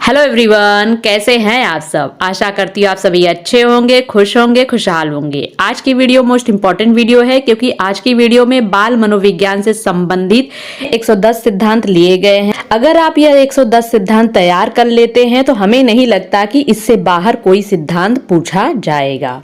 Hello everyone, कैसे हैं आप सब। आशा करती हूँ आप सभी अच्छे होंगे, खुश होंगे, खुशहाल होंगे। आज की वीडियो मोस्ट इंपॉर्टेंट वीडियो है क्योंकि आज की वीडियो में बाल मनोविज्ञान से संबंधित 110 सिद्धांत लिए गए हैं। अगर आप यह 110 सिद्धांत तैयार कर लेते हैं तो हमें नहीं लगता कि इससे बाहर कोई सिद्धांत पूछा जाएगा।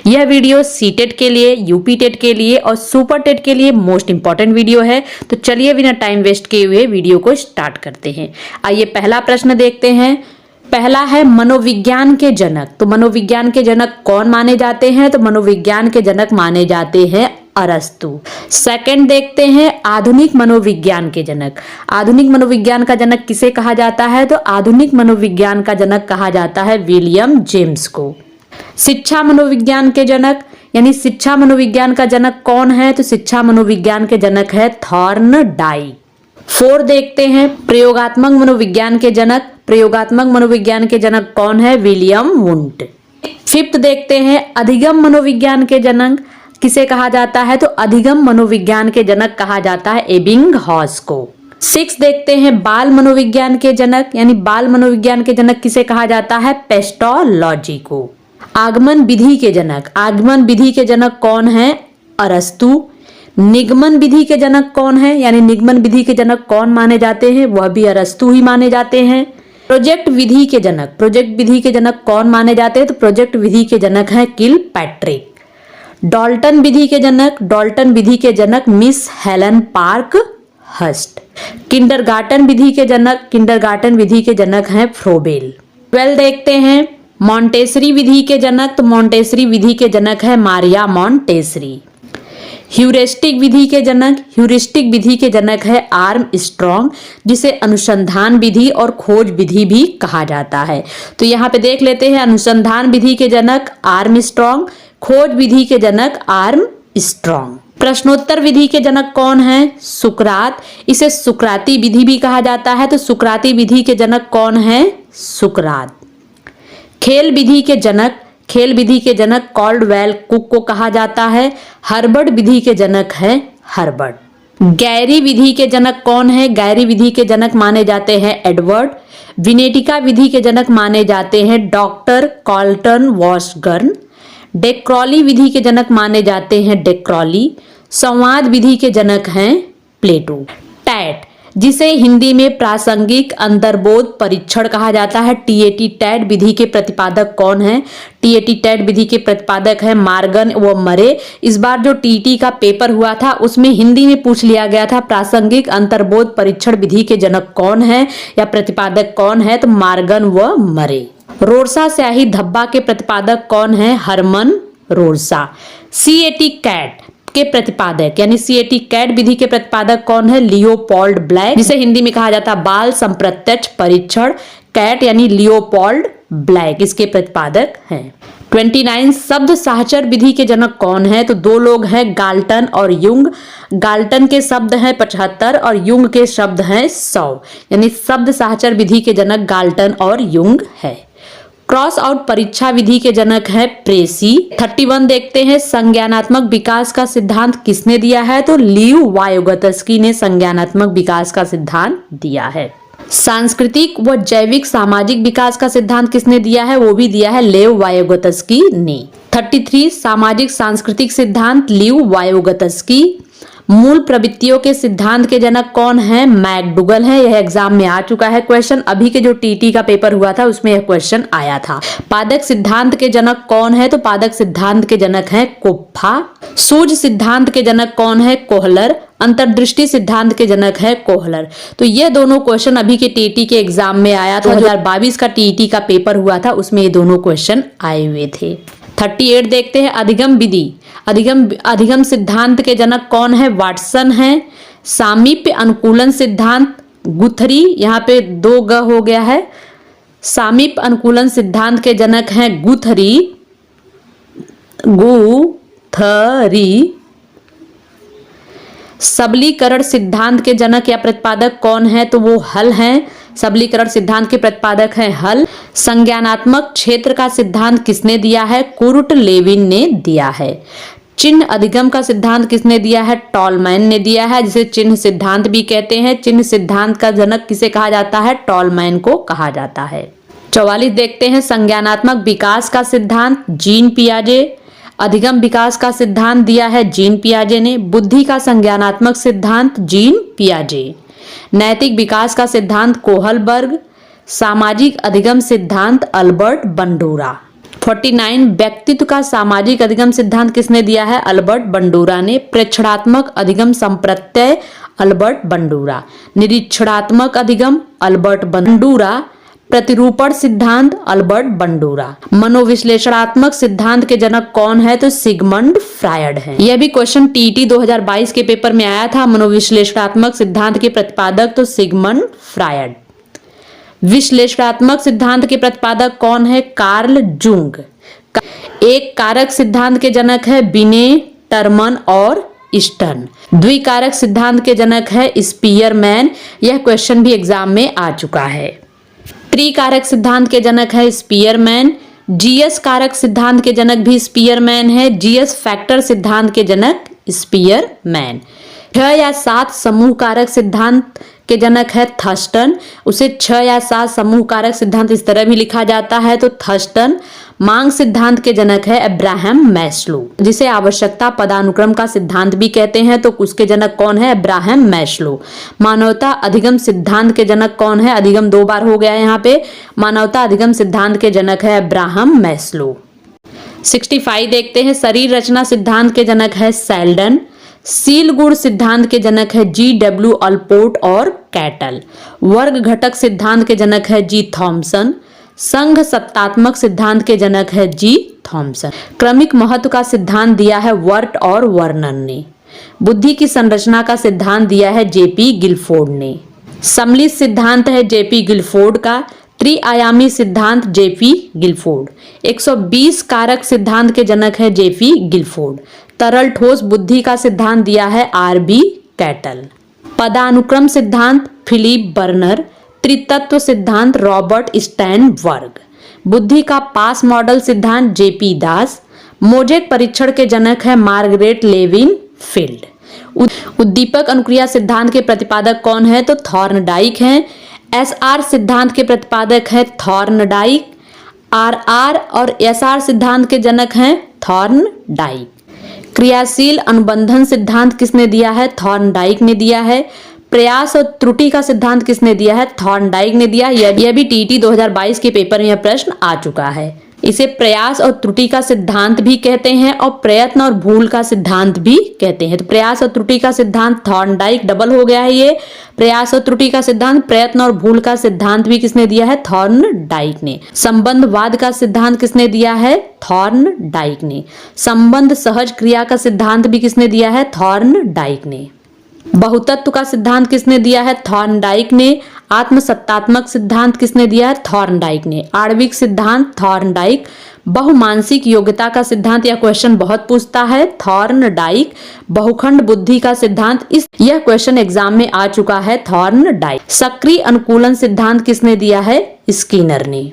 यह वीडियो सीटेट के लिए, यूपी टेट के लिए और सुपर टेट के लिए मोस्ट इंपॉर्टेंट वीडियो है। तो चलिए बिना टाइम वेस्ट किए हुए वीडियो को स्टार्ट करते हैं। आइए पहला प्रश्न देखते हैं। पहला है मनोविज्ञान के जनक। तो मनोविज्ञान के जनक कौन माने जाते हैं? तो मनोविज्ञान के जनक माने जाते हैं अरस्तु। सेकंड देखते हैं आधुनिक मनोविज्ञान के जनक। आधुनिक मनोविज्ञान का जनक किसे कहा जाता है? तो आधुनिक मनोविज्ञान का जनक कहा जाता है विलियम जेम्स को। शिक्षा मनोविज्ञान के जनक यानी शिक्षा मनोविज्ञान का जनक कौन है? तो शिक्षा मनोविज्ञान के जनक है थॉर्नडाइक। 4 देखते हैं प्रयोगात्मक मनोविज्ञान के जनक। प्रयोगात्मक मनोविज्ञान के जनक कौन है? William Wundt. 5th देखते हैं अधिगम मनोविज्ञान के जनक किसे कहा जाता है? तो अधिगम मनोविज्ञान के जनक कहा जाता है एबिंगहॉस को। 6 देखते हैं बाल मनोविज्ञान के जनक यानी बाल मनोविज्ञान के जनक किसे कहा जाता है? पेस्टोलॉजी को। आगमन विधि के जनक। आगमन विधि के जनक कौन है? अरस्तु। निगमन विधि के जनक कौन है यानी निगमन विधि के जनक कौन माने जाते हैं? वह भी अरस्तु ही माने जाते हैं। प्रोजेक्ट विधि के जनक। प्रोजेक्ट विधि के जनक कौन माने जाते हैं? तो प्रोजेक्ट विधि के जनक है किलपैट्रिक। डाल्टन विधि के जनक। डाल्टन विधि के जनक मिस हेलन पार्क हस्ट। किंडरगार्टन विधि के जनक। किंडरगार्टन विधि के जनक है फ्रोबेल। 12 देखते हैं मॉन्टेसरी विधि के जनक। तो मॉन्टेसरी विधि के जनक है मारिया मॉन्टेसरी। ह्यूरिस्टिक विधि के जनक। ह्यूरिस्टिक विधि के जनक है आर्मस्ट्रॉन्ग, जिसे अनुसंधान विधि और खोज विधि भी कहा जाता है। तो यहाँ पे देख लेते हैं अनुसंधान विधि के जनक आर्मस्ट्रॉन्ग, खोज विधि के जनक आर्मस्ट्रॉन्ग। प्रश्नोत्तर विधि के जनक कौन है? सुकरात। इसे सुकराती विधि भी कहा जाता है। तो सुकराती विधि के जनक कौन है? सुकरात। खेल विधि के जनक। खेल विधि के जनक कॉल्डवेल कुक को कहा जाता है। हर्बर्ट विधि के जनक है हर्बर्ट। गैरी विधि के जनक कौन है? गैरी विधि के जनक माने जाते हैं एडवर्ड। विनेटिका विधि के जनक माने जाते हैं डॉक्टर कॉल्टन वॉशगर्न। डेक्रॉली विधि के जनक माने जाते हैं डेक्रॉली। संवाद विधि के जनक हैं प्लेटो। टैट, जिसे हिंदी में प्रासंगिक अंतर्बोध परीक्षण कहा जाता है, टीएटी टैट विधि के प्रतिपादक कौन है? टीएटी टैट विधि के प्रतिपादक है मार्गन व मरे। इस बार जो टीटी का पेपर हुआ था उसमें हिंदी में पूछ लिया गया था प्रासंगिक अंतर्बोध परीक्षण विधि के जनक कौन है या प्रतिपादक कौन है? तो मार्गन व मरे। रोरसा स्याही धब्बा के प्रतिपादक कौन है? हरमन रोरसा। सीएटी कैट के प्रतिपादक यानी सीएटी कैट विधि के प्रतिपादक कौन है? लियोपोल्ड ब्लैक, जिसे हिंदी में कहा जाता है बाल संप्रत्यक्ष परीक्षण। कैट यानी लियोपोल्ड ब्लैक इसके प्रतिपादक हैं। 29 शब्द साहचर विधि के जनक कौन है? तो 2 लोग हैं गाल्टन और युंग। गाल्टन के शब्द हैं 75 और युंग के शब्द हैं 100 यानी शब्द साहचर विधि के जनक गाल्टन और युंग है। क्रॉस आउट परीक्षा विधि के जनक है प्रेसी। 31 देखते हैं संज्ञानात्मक विकास का सिद्धांत किसने दिया है? तो लीव वायोगत्स्की ने संज्ञानात्मक विकास का सिद्धांत दिया है। सांस्कृतिक व जैविक सामाजिक विकास का सिद्धांत किसने दिया है? वो भी दिया है लेव वायोगत्स्की ने। 33 सामाजिक सांस्कृतिक सिद्धांत लीव वायोगत्स्की। मूल प्रवृत्तियों के सिद्धांत के जनक कौन है? मैकडुगल है। यह एग्जाम में आ चुका है क्वेश्चन। अभी के जो टीटी का पेपर हुआ था उसमें यह क्वेश्चन आया था। पादक सिद्धांत के जनक कौन है? तो पादक सिद्धांत के जनक है कोप्फा। सूझ सिद्धांत के जनक कौन है? कोहलर। अंतर्दृष्टि सिद्धांत के जनक है कोहलर। तो ये दोनों क्वेश्चन अभी के टीटी के एग्जाम में आया था। 2022 का टीटी का पेपर हुआ था उसमें ये दोनों क्वेश्चन आए हुए थे। 38 देखते हैं अधिगम विधि। अधिगम सिद्धांत के जनक कौन है? वाटसन है। सामीप्य अनुकूलन सिद्धांत गुथरी, यहाँ पे 2 ग हो गया है। सामीप्य अनुकूलन सिद्धांत के जनक हैं गुथरी। सबलीकरण सिद्धांत के जनक या प्रतिपादक कौन है? तो वो हल हैं। सबलीकरण सिद्धांत के प्रतिपादक हैं हल। संज्ञानात्मक क्षेत्र का सिद्धांत किसने दिया है? कुर्ट लेविन ने दिया है। चिन्ह अधिगम का सिद्धांत किसने दिया है? टॉलमैन ने दिया है, जिसे चिन्ह सिद्धांत भी कहते हैं। चिन्ह सिद्धांत का जनक किसे कहा जाता है? टॉलमैन को कहा जाता है। 44 देखते हैं, संज्ञानात्मक विकास का सिद्धांत जीन पियाजे। अधिगम विकास का सिद्धांत दिया है जीन पियाजे ने। बुद्धि का संज्ञानात्मक सिद्धांत जीन पियाजे। नैतिक विकास का सिद्धांत कोहलबर्ग। सामाजिक अधिगम सिद्धांत अल्बर्ट बंडूरा। 49 व्यक्तित्व का सामाजिक अधिगम सिद्धांत किसने दिया है? अल्बर्ट बंडूरा ने। प्रेक्षणात्मक अधिगम संप्रत्यय अल्बर्ट बंडूरा। निरीक्षणात्मक अधिगम अल्बर्ट बंडूरा। प्रतिरूपण सिद्धांत अल्बर्ट बंडूरा। मनोविश्लेषणात्मक सिद्धांत के जनक कौन है? तो सिगमंड फ्रायड है। यह भी क्वेश्चन टीटी 2022 के पेपर में आया था। मनोविश्लेषणात्मक सिद्धांत के प्रतिपादक तो सिगमंड फ्रायड। विश्लेषणात्मक सिद्धांत के प्रतिपादक कौन है? Carl Jung. एक कारक सिद्धांत के जनक है बिने, टर्मन और स्टर्न। द्विकारक सिद्धांत के जनक है स्पीयरमैन। यह क्वेश्चन भी एग्जाम में आ चुका है। त्रिकारक सिद्धांत के जनक है स्पीयरमैन। जीएस कारक सिद्धांत के जनक भी स्पीयरमैन है। जीएस फैक्टर सिद्धांत के जनक स्पीयरमैन। 6 या 7 समूह कारक सिद्धांत के जनक है थर्स्टन। उसे 6 या 7 समूह कारक सिद्धांत इस तरह भी लिखा जाता है तो थर्स्टन। मांग सिद्धांत के जनक है अब्राहम मैस्लो, जिसे आवश्यकता पदानुक्रम का सिद्धांत भी कहते हैं, तो उसके जनक कौन है? Abraham Maslow. मानवता अधिगम सिद्धांत के जनक कौन है? अधिगम 2 बार हो गया है यहाँ पे। मानवता अधिगम सिद्धांत के जनक है अब्राहम मैस्लो। 65 देखते हैं, शरीर रचना सिद्धांत के जनक है सेल्डन। सील गुण सिद्धांत के जनक है G.W. अल्पोर्ट और कैटल। वर्ग घटक सिद्धांत के जनक है जी थॉमसन। संघ सत्तात्मक सिद्धांत के जनक है जी थॉमसन। क्रमिक महत्व का सिद्धांत दिया है वर्ट और वर्नन ने। बुद्धि की संरचना का सिद्धांत दिया है जेपी गिलफोर्ड ने। सम्मिलित सिद्धांत है जेपी गिलफोर्ड का। त्रिआयामी सिद्धांत जेपी गिलफोर्ड। 120 कारक सिद्धांत के जनक है जेपी गिलफोर्ड। तरल ठोस बुद्धि का सिद्धांत दिया है आरबी कैटल। पदानुक्रम सिद्धांत फिलिप बर्नर। त्रितत्व सिद्धांत रॉबर्ट स्टैनबर्ग। बुद्धि का पास मॉडल सिद्धांत जेपी दास। मोजेक परीक्षण के जनक है मार्गरेट लेविन फील्ड। उद्दीपक अनुक्रिया सिद्धांत के प्रतिपादक कौन है? तो थॉर्नडाइक हैं। एसआर सिद्धांत के प्रतिपादक है थॉर्नडाइक। आरआर और एसआर सिद्धांत के जनक हैं थॉर्नडाइक। क्रियाशील अनुबंधन सिद्धांत किसने दिया है? थॉर्नडाइक ने दिया है। प्रयास और त्रुटि का सिद्धांत किसने दिया है? थॉर्नडाइक ने दिया। यह भी टीटी 2022 के पेपर में यह प्रश्न आ चुका है। इसे प्रयास और त्रुटि का सिद्धांत भी कहते हैं और प्रयत्न और भूल का सिद्धांत भी कहते हैं। तो प्रयास और त्रुटि का सिद्धांत थॉर्नडाइक, डबल हो गया है ये। प्रयास और त्रुटि का सिद्धांत, प्रयत्न और भूल का सिद्धांत भी किसने दिया है? थॉर्नडाइक ने। संबंधवाद का सिद्धांत किसने दिया है? थॉर्नडाइक ने। संबंध सहज क्रिया का सिद्धांत भी किसने दिया है? थॉर्नडाइक ने। बहुतत्व का सिद्धांत किसने दिया है? थॉर्नडाइक ने। आत्मसत्तात्मक सिद्धांत किसने दिया है? थॉर्नडाइक ने। आणविक सिद्धांत थॉर्नडाइक। बहुमानसिक योग्यता का सिद्धांत, यह क्वेश्चन बहुत पूछता है, थॉर्नडाइक। बहुखंड बुद्धि का सिद्धांत, यह क्वेश्चन एग्जाम में आ चुका है, थॉर्नडाइक। सक्रिय अनुकूलन सिद्धांत किसने दिया है? स्किनर ने।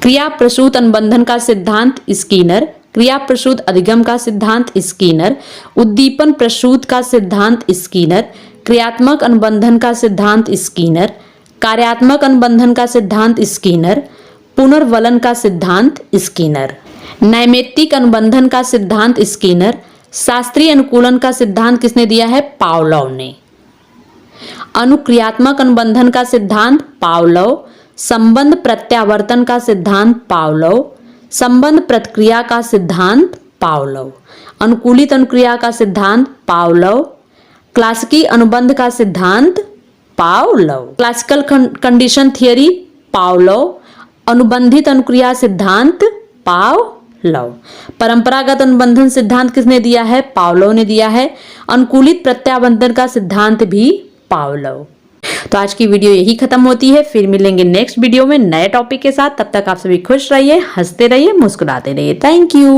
क्रिया प्रसूत अनुबंधन का सिद्धांत स्किनर। क्रिया प्रसूत अधिगम का सिद्धांत स्किनर। उद्दीपन प्रसूत का सिद्धांत स्किनर। क्रियात्मक अनुबंधन का सिद्धांत स्किनर। कार्यात्मक अनुबंधन का सिद्धांत स्किनर। पुनर्वलन का सिद्धांत स्किनर। नैमित्तिक अनुबंधन का सिद्धांत स्किनर। शास्त्रीय अनुकूलन का सिद्धांत किसने दिया है? पावलोव ने। अनुक्रियात्मक अनुबंधन का सिद्धांत पावलोव। संबंध प्रत्यावर्तन का सिद्धांत पावलोव। संबंध प्रतिक्रिया का सिद्धांत पावलोव। अनुकूलित अनुक्रिया का सिद्धांत पावलोव। क्लासिकी अनुबंध का सिद्धांत Pavlov. Classical condition theory Pavlov. अनुबंधित अनुक्रिया सिद्धांत पावलोव। परंपरागत अनुबंधन सिद्धांत किसने दिया है? पावलोव ने दिया है। अनुकूलित प्रत्यावर्तन का सिद्धांत भी पावलोव। तो आज की वीडियो यही खत्म होती है। फिर मिलेंगे नेक्स्ट वीडियो में नए टॉपिक के साथ। तब तक आप सभी खुश रहिए, हंसते रहिए, मुस्कुराते रहिए। Thank you.